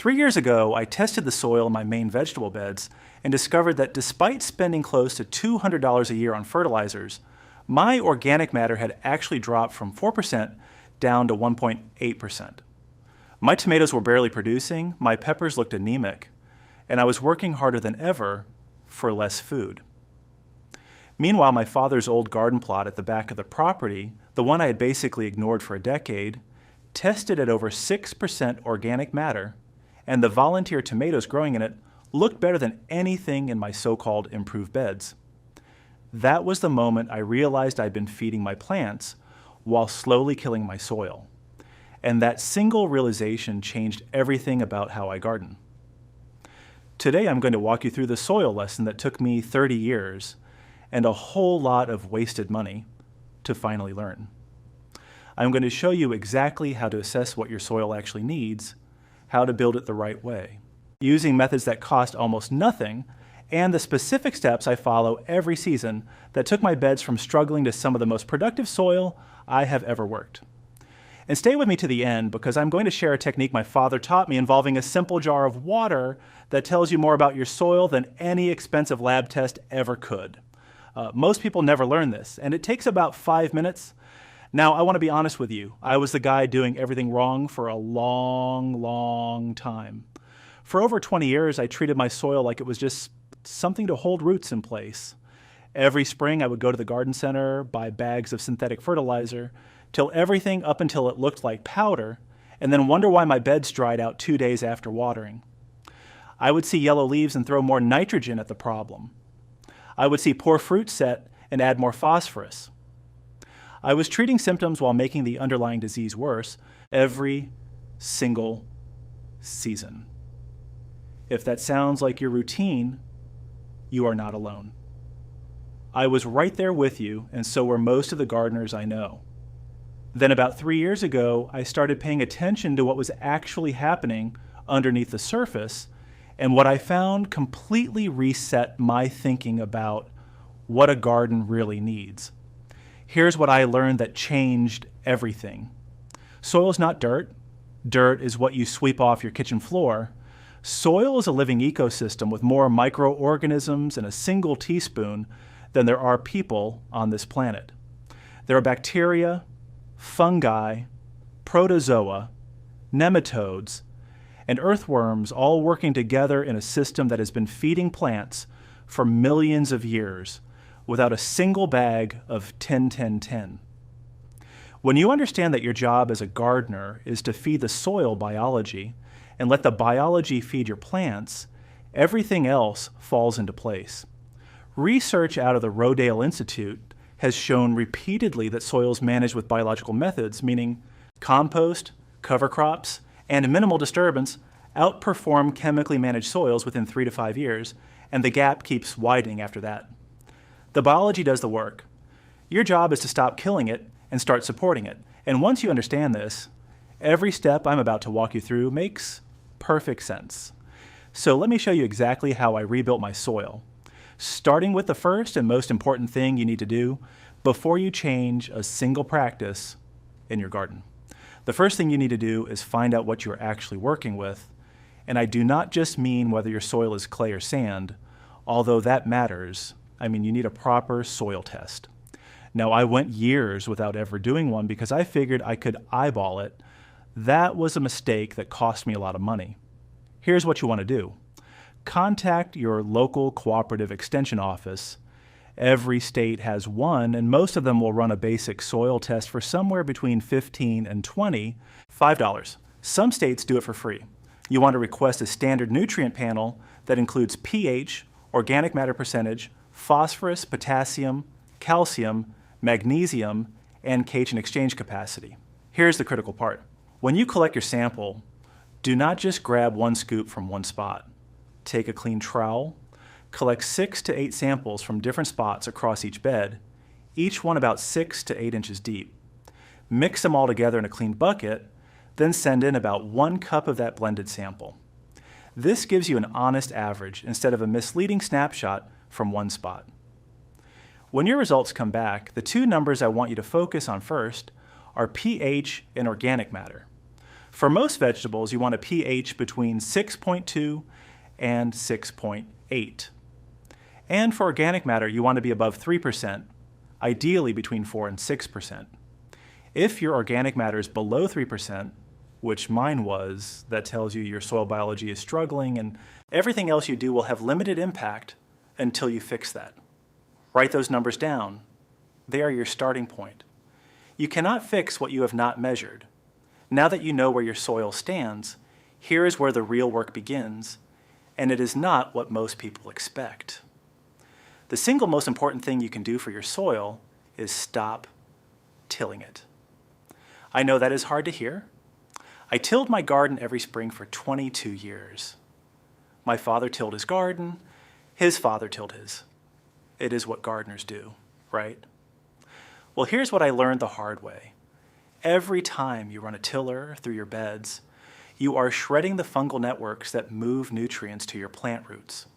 3 years ago, I tested the soil in my main vegetable beds and discovered that despite spending close to $200 a year on fertilizers, my organic matter had actually dropped from 4% down to 1.8%. My tomatoes were barely producing, my peppers looked anemic, and I was working harder than ever for less food. Meanwhile, my father's old garden plot at the back of the property, the one I had basically ignored for a decade, tested at over 6% organic matter, and the volunteer tomatoes growing in it looked better than anything in my so-called improved beds. That was the moment I realized I'd been feeding my plants while slowly killing my soil. And that single realization changed everything about how I garden. Today I'm going to walk you through the soil lesson that took me 30 years and a whole lot of wasted money to finally learn. I'm going to show you exactly how to assess what your soil actually needs, how to build it the right way, using methods that cost almost nothing, and the specific steps I follow every season that took my beds from struggling to some of the most productive soil I have ever worked. And stay with me to the end because I'm going to share a technique my father taught me involving a simple jar of water that tells you more about your soil than any expensive lab test ever could. Most people never learn this, and it takes about 5 minutes. Now, I want to be honest with you. I was the guy doing everything wrong for a long time. For over 20 years, I treated my soil like it was just something to hold roots in place. Every spring, I would go to the garden center, buy bags of synthetic fertilizer, till everything up until it looked like powder, and then wonder why my beds dried out 2 days after watering. I would see yellow leaves and throw more nitrogen at the problem. I would see poor fruit set and add more phosphorus. I was treating symptoms while making the underlying disease worse every single season. If that sounds like your routine, you are not alone. I was right there with you, and so were most of the gardeners I know. Then about 3 years ago, I started paying attention to what was actually happening underneath the surface, and what I found completely reset my thinking about what a garden really needs. Here's what I learned that changed everything. Soil is not dirt. Dirt is what you sweep off your kitchen floor. Soil is a living ecosystem with more microorganisms in a single teaspoon than there are people on this planet. There are bacteria, fungi, protozoa, nematodes, and earthworms all working together in a system that has been feeding plants for millions of years without a single bag of 10-10-10. When you understand that your job as a gardener is to feed the soil biology and let the biology feed your plants, everything else falls into place. Research out of the Rodale Institute has shown repeatedly that soils managed with biological methods, meaning compost, cover crops, and minimal disturbance, outperform chemically managed soils within 3 to 5 years, and the gap keeps widening after that. The biology does the work. Your job is to stop killing it and start supporting it. And once you understand this, every step I'm about to walk you through makes perfect sense. So let me show you exactly how I rebuilt my soil, starting with the first and most important thing you need to do before you change a single practice in your garden. The first thing you need to do is find out what you're actually working with, and I do not just mean whether your soil is clay or sand, although that matters. I mean, you need a proper soil test. Now, I went years without ever doing one because I figured I could eyeball it. That was a mistake that cost me a lot of money. Here's what you want to do. Contact your local cooperative extension office. Every state has one, and most of them will run a basic soil test for somewhere between $15 and $5. Some states do it for free. You want to request a standard nutrient panel that includes pH, organic matter percentage, phosphorus, potassium, calcium, magnesium, and K/H exchange capacity. Here's the critical part. When you collect your sample, do not just grab one scoop from one spot. Take a clean trowel, collect 6 to 8 samples from different spots across each bed, each one about 6 to 8 inches deep. Mix them all together in a clean bucket, then send in about 1 cup of that blended sample. This gives you an honest average instead of a misleading snapshot from one spot. When your results come back, the 2 numbers I want you to focus on first are pH and organic matter. For most vegetables, you want a pH between 6.2 and 6.8. And for organic matter, you want to be above 3%, ideally between 4 and 6%. If your organic matter is below 3%, which mine was, that tells you your soil biology is struggling and everything else you do will have limited impact until you fix that. Write those numbers down. They are your starting point. You cannot fix what you have not measured. Now that you know where your soil stands, here is where the real work begins, and it is not what most people expect. The single most important thing you can do for your soil is stop tilling it. I know that is hard to hear. I tilled my garden every spring for 22 years. My father tilled his garden, his father tilled his. It is what gardeners do, right? Well, here's what I learned the hard way. Every time you run a tiller through your beds, you are shredding the fungal networks that move nutrients to your plant roots.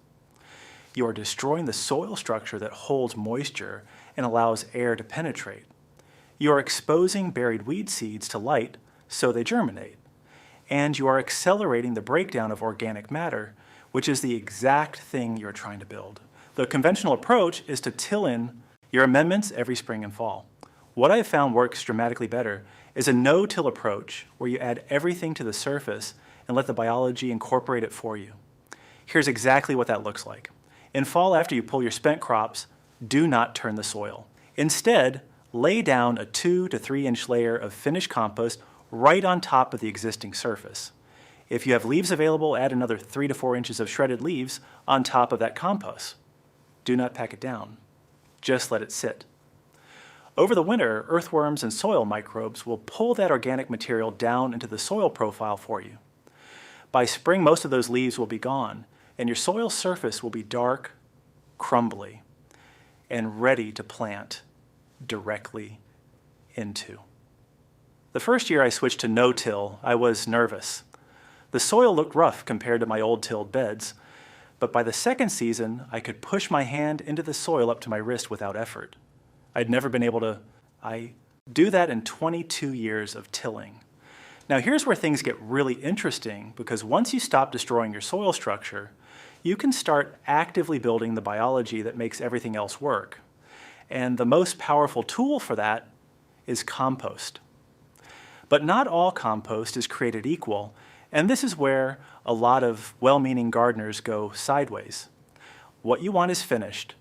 You are destroying the soil structure that holds moisture and allows air to penetrate. You are exposing buried weed seeds to light so they germinate. And you are accelerating the breakdown of organic matter, which is the exact thing you're trying to build. The conventional approach is to till in your amendments every spring and fall. What I have found works dramatically better is a no-till approach where you add everything to the surface and let the biology incorporate it for you. Here's exactly what that looks like. In fall, after you pull your spent crops, do not turn the soil. Instead, lay down a 2 to 3 inch layer of finished compost right on top of the existing surface. If you have leaves available, add another 3 to 4 inches of shredded leaves on top of that compost. Do not pack it down. Just let it sit. Over the winter, earthworms and soil microbes will pull that organic material down into the soil profile for you. By spring, most of those leaves will be gone, and your soil surface will be dark, crumbly, and ready to plant directly into. The first year I switched to no-till, I was nervous. The soil looked rough compared to my old tilled beds, but by the second season, I could push my hand into the soil up to my wrist without effort. I'd never been able to do that in 22 years of tilling. Now here's where things get really interesting, because once you stop destroying your soil structure, you can start actively building the biology that makes everything else work. And the most powerful tool for that is compost. But not all compost is created equal, and this is where a lot of well-meaning gardeners go sideways. What you want is finished,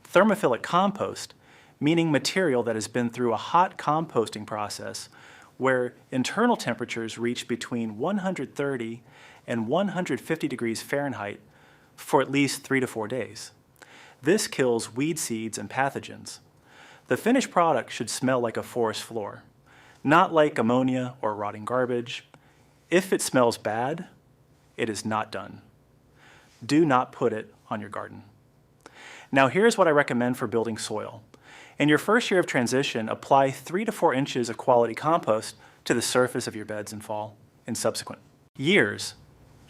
thermophilic compost, meaning material that has been through a hot composting process where internal temperatures reach between 130 and 150 degrees Fahrenheit for at least 3 to 4 days. This kills weed seeds and pathogens. The finished product should smell like a forest floor, not like ammonia or rotting garbage. If it smells bad, it is not done. Do not put it on your garden. Now here's what I recommend for building soil. In your first year of transition, apply 3 to 4 inches of quality compost to the surface of your beds in fall and subsequent years.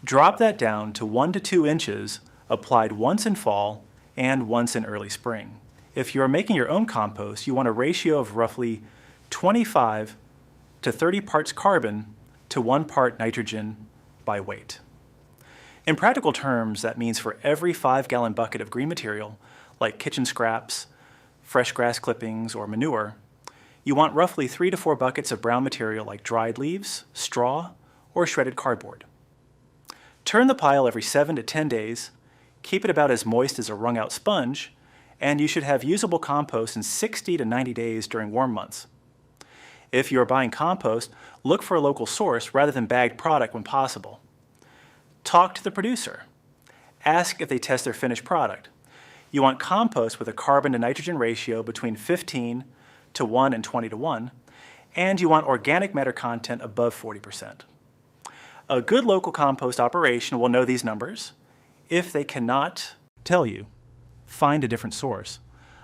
Drop that down to 1 to 2 inches applied once in fall and once in early spring. If you are making your own compost, you want a ratio of roughly 25 to 30 parts carbon to 1 part nitrogen by weight. In practical terms, that means for every 5-gallon bucket of green material, like kitchen scraps, fresh grass clippings, or manure, you want roughly 3 to 4 buckets of brown material like dried leaves, straw, or shredded cardboard. Turn the pile every 7 to 10 days, keep it about as moist as a wrung-out sponge, and you should have usable compost in 60 to 90 days during warm months. If you are buying compost, look for a local source rather than bagged product when possible. Talk to the producer. Ask if they test their finished product. You want compost with a carbon to nitrogen ratio between 15 to 1 and 20 to 1, and you want organic matter content above 40%. A good local compost operation will know these numbers. If they cannot tell you, find a different source.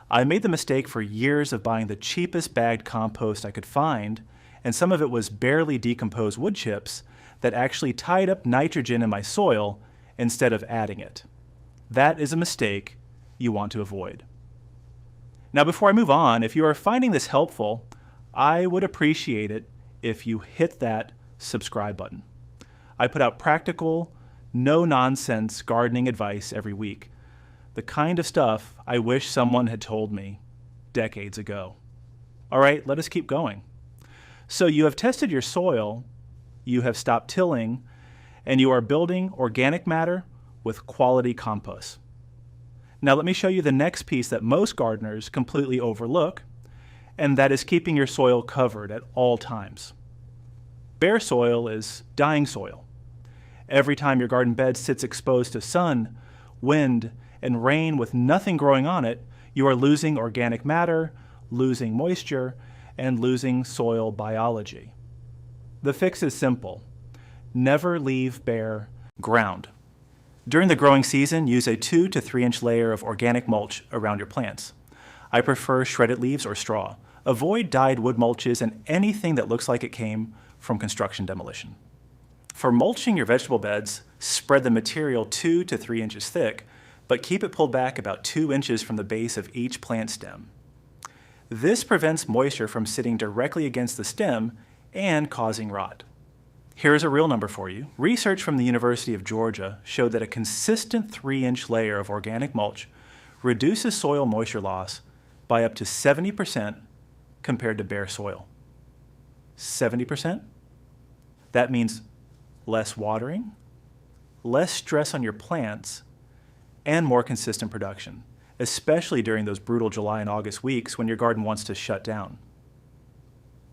I made the mistake for years of buying the cheapest bagged compost I could find, and some of it was barely decomposed wood chips that actually tied up nitrogen in my soil instead of adding it. That is a mistake you want to avoid. Now, before I move on, if you are finding this helpful, I would appreciate it if you hit that subscribe button. I put out practical, no-nonsense gardening advice every week. The kind of stuff I wish someone had told me decades ago. All right, let us keep going. So you have tested your soil, you have stopped tilling, and you are building organic matter with quality compost. Now let me show you the next piece that most gardeners completely overlook, and that is keeping your soil covered at all times. Bare soil is dying soil. Every time your garden bed sits exposed to sun, wind, and rain with nothing growing on it, you are losing organic matter, losing moisture, and losing soil biology. The fix is simple. Never leave bare ground. During the growing season, use a 2 to 3 inch layer of organic mulch around your plants. I prefer shredded leaves or straw. Avoid dyed wood mulches and anything that looks like it came from construction demolition. For mulching your vegetable beds, spread the material 2 to 3 inches thick, but keep it pulled back about 2 inches from the base of each plant stem. This prevents moisture from sitting directly against the stem and causing rot. Here's a real number for you. Research from the University of Georgia showed that a consistent 3-inch layer of organic mulch reduces soil moisture loss by up to 70% compared to bare soil. 70%? That means less watering, less stress on your plants, and more consistent production, especially during those brutal July and August weeks when your garden wants to shut down.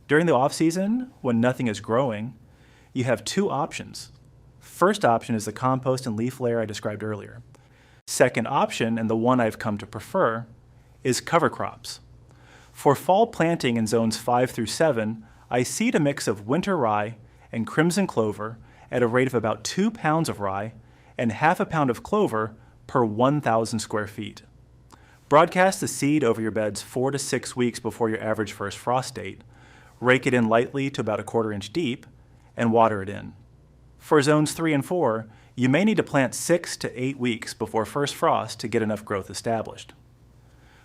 During the off-season, when nothing is growing, you have 2 options. First option is the compost and leaf layer I described earlier. Second option, and the one I've come to prefer, is cover crops. For fall planting in zones 5 through 7, I seed a mix of winter rye and crimson clover at a rate of about 2 pounds of rye and half a pound of clover per 1,000 square feet. Broadcast the seed over your beds 4 to 6 weeks before your average first frost date. Rake it in lightly to about a 1/4 inch deep and water it in. For zones 3 and 4, you may need to plant 6 to 8 weeks before first frost to get enough growth established.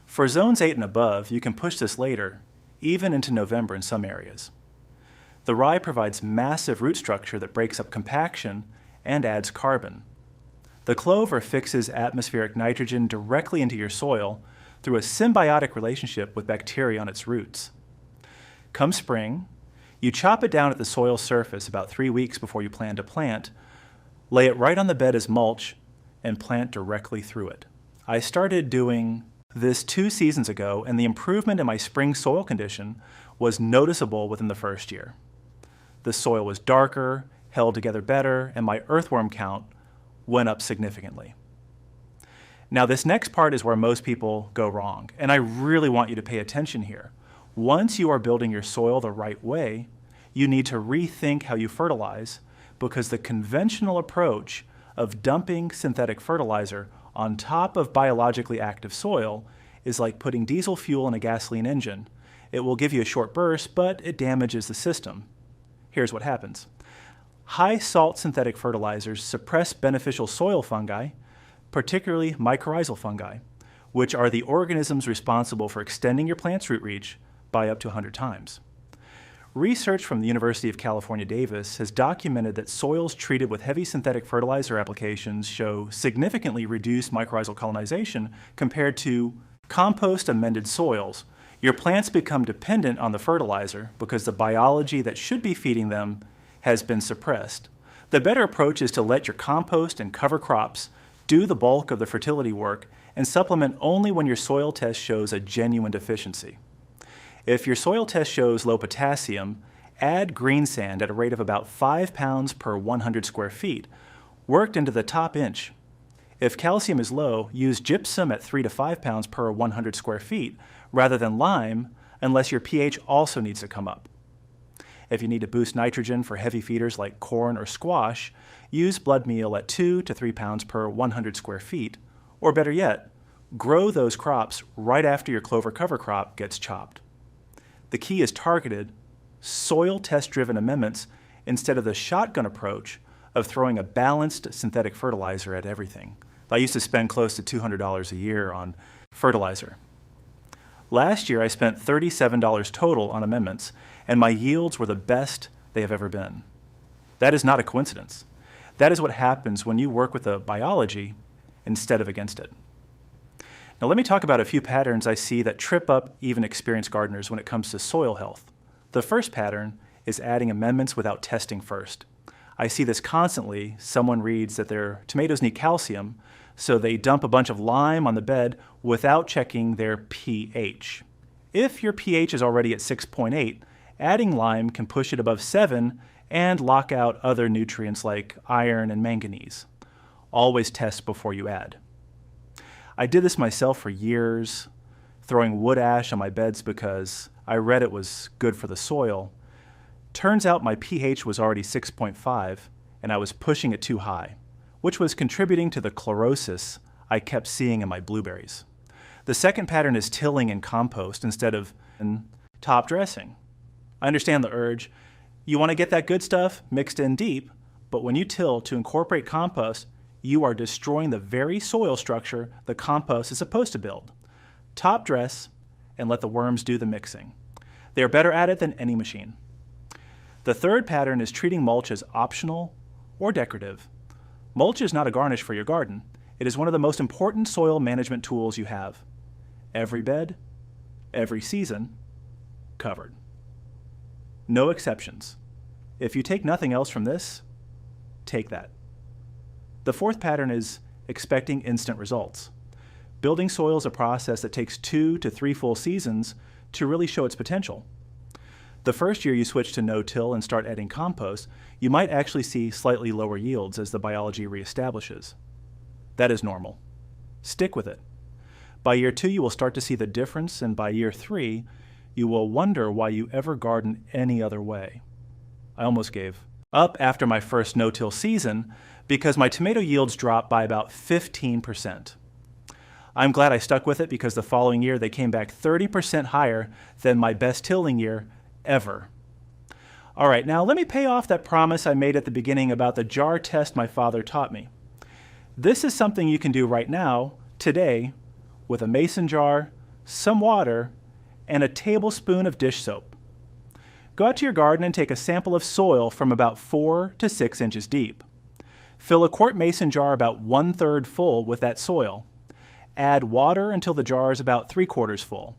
For zones 8 and above, you can push this later, even into November in some areas. The rye provides massive root structure that breaks up compaction and adds carbon. The clover fixes atmospheric nitrogen directly into your soil through a symbiotic relationship with bacteria on its roots. Come spring, you chop it down at the soil surface about 3 weeks before you plan to plant, lay it right on the bed as mulch, and plant directly through it. I started doing this 2 seasons ago, and the improvement in my spring soil condition was noticeable within the first year. The soil was darker, held together better, and my earthworm count went up significantly. Now this next part is where most people go wrong, and I really want you to pay attention here. Once you are building your soil the right way, you need to rethink how you fertilize, because the conventional approach of dumping synthetic fertilizer on top of biologically active soil is like putting diesel fuel in a gasoline engine. It will give you a short burst, but it damages the system. Here's what happens. High salt synthetic fertilizers suppress beneficial soil fungi, particularly mycorrhizal fungi, which are the organisms responsible for extending your plant's root reach by up to 100 times. Research from the University of California, Davis has documented that soils treated with heavy synthetic fertilizer applications show significantly reduced mycorrhizal colonization compared to compost-amended soils. Your plants become dependent on the fertilizer because the biology that should be feeding them has been suppressed. The better approach is to let your compost and cover crops do the bulk of the fertility work and supplement only when your soil test shows a genuine deficiency. If your soil test shows low potassium, add green sand at a rate of about 5 pounds per 100 square feet, worked into the top inch. If calcium is low, use gypsum at 3 to 5 pounds per 100 square feet rather than lime, unless your pH also needs to come up. If you need to boost nitrogen for heavy feeders like corn or squash, use blood meal at 2 to 3 pounds per 100 square feet, or better yet, grow those crops right after your clover cover crop gets chopped. The key is targeted, soil test-driven amendments instead of the shotgun approach of throwing a balanced synthetic fertilizer at everything. I used to spend close to $200 a year on fertilizer. Last year, I spent $37 total on amendments, and my yields were the best they have ever been. That is not a coincidence. That is what happens when you work with the biology instead of against it. Now let me talk about a few patterns I see that trip up even experienced gardeners when it comes to soil health. The first pattern is adding amendments without testing first. I see this constantly. Someone reads that their tomatoes need calcium, so they dump a bunch of lime on the bed without checking their pH. If your pH is already at 6.8, adding lime can push it above 7 and lock out other nutrients like iron and manganese. Always test before you add. I did this myself for years, throwing wood ash on my beds because I read it was good for the soil. Turns out my pH was already 6.5 and I was pushing it too high, which was contributing to the chlorosis I kept seeing in my blueberries. The second pattern is tilling in compost instead of top dressing. I understand the urge. You want to get that good stuff mixed in deep, but when you till to incorporate compost, you are destroying the very soil structure the compost is supposed to build. Top dress and let the worms do the mixing. They are better at it than any machine. The third pattern is treating mulch as optional or decorative. Mulch is not a garnish for your garden. It is one of the most important soil management tools you have. Every bed, every season, covered. No exceptions. If you take nothing else from this, take that. The fourth pattern is expecting instant results. Building soil is a process that takes 2 to 3 full seasons to really show its potential. The first year you switch to no-till and start adding compost, you might actually see slightly lower yields as the biology reestablishes. That is normal. Stick with it. By year 2, you will start to see the difference, and by year 3, you will wonder why you ever garden any other way. I almost gave up after my first no-till season because my tomato yields dropped by about 15%. I'm glad I stuck with it because the following year they came back 30% higher than my best tilling year ever. All right, now let me pay off that promise I made at the beginning about the jar test my father taught me. This is something you can do right now, today, with a mason jar, some water, and a tablespoon of dish soap. Go out to your garden and take a sample of soil from about 4 to 6 inches deep. Fill a quart mason jar about 1/3 full with that soil. Add water until the jar is about 3/4 full.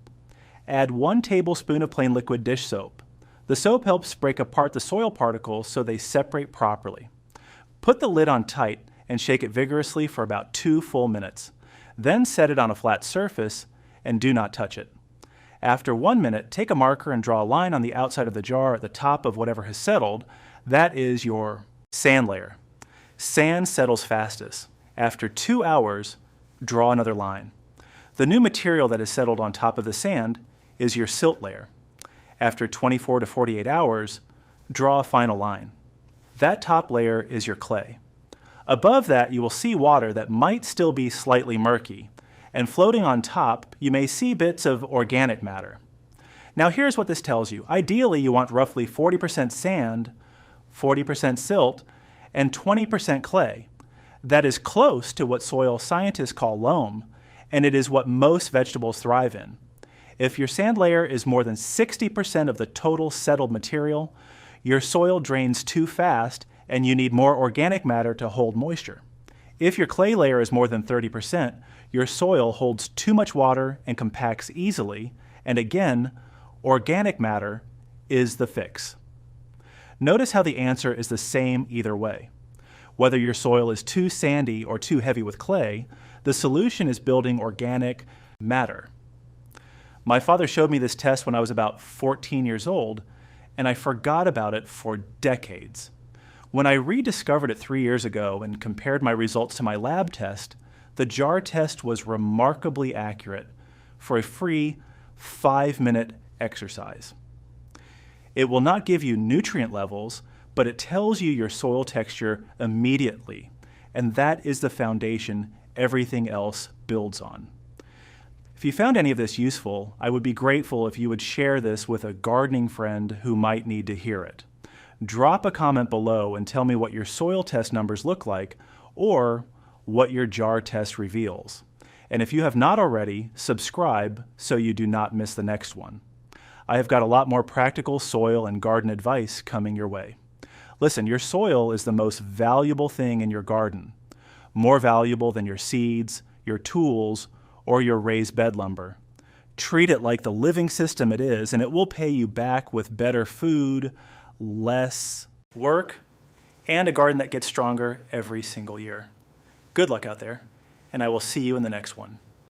Add 1 tablespoon of plain liquid dish soap. The soap helps break apart the soil particles so they separate properly. Put the lid on tight and shake it vigorously for about 2 full minutes. Then set it on a flat surface and do not touch it. After 1 minute, take a marker and draw a line on the outside of the jar at the top of whatever has settled. That is your sand layer. Sand settles fastest. After 2 hours, draw another line. The new material that is settled on top of the sand is your silt layer. After 24 to 48 hours, draw a final line. That top layer is your clay. Above that, you will see water that might still be slightly murky, and floating on top, you may see bits of organic matter. Now here's what this tells you. Ideally, you want roughly 40% sand, 40% silt, and 20% clay. That is close to what soil scientists call loam, and it is what most vegetables thrive in. If your sand layer is more than 60% of the total settled material, your soil drains too fast and you need more organic matter to hold moisture. If your clay layer is more than 30%, your soil holds too much water and compacts easily, and again, organic matter is the fix. Notice how the answer is the same either way. Whether your soil is too sandy or too heavy with clay, the solution is building organic matter. My father showed me this test when I was about 14 years old, and I forgot about it for decades. When I rediscovered it 3 years ago and compared my results to my lab test, the jar test was remarkably accurate for a free 5-minute exercise. It will not give you nutrient levels, but it tells you your soil texture immediately, and that is the foundation everything else builds on. If you found any of this useful, I would be grateful if you would share this with a gardening friend who might need to hear it. Drop a comment below and tell me what your soil test numbers look like or what your jar test reveals. And if you have not already, subscribe so you do not miss the next one. I have got a lot more practical soil and garden advice coming your way. Listen, your soil is the most valuable thing in your garden, more valuable than your seeds, your tools, or your raised bed lumber. Treat it like the living system it is, and it will pay you back with better food, less work, and a garden that gets stronger every single year. Good luck out there, and I will see you in the next one.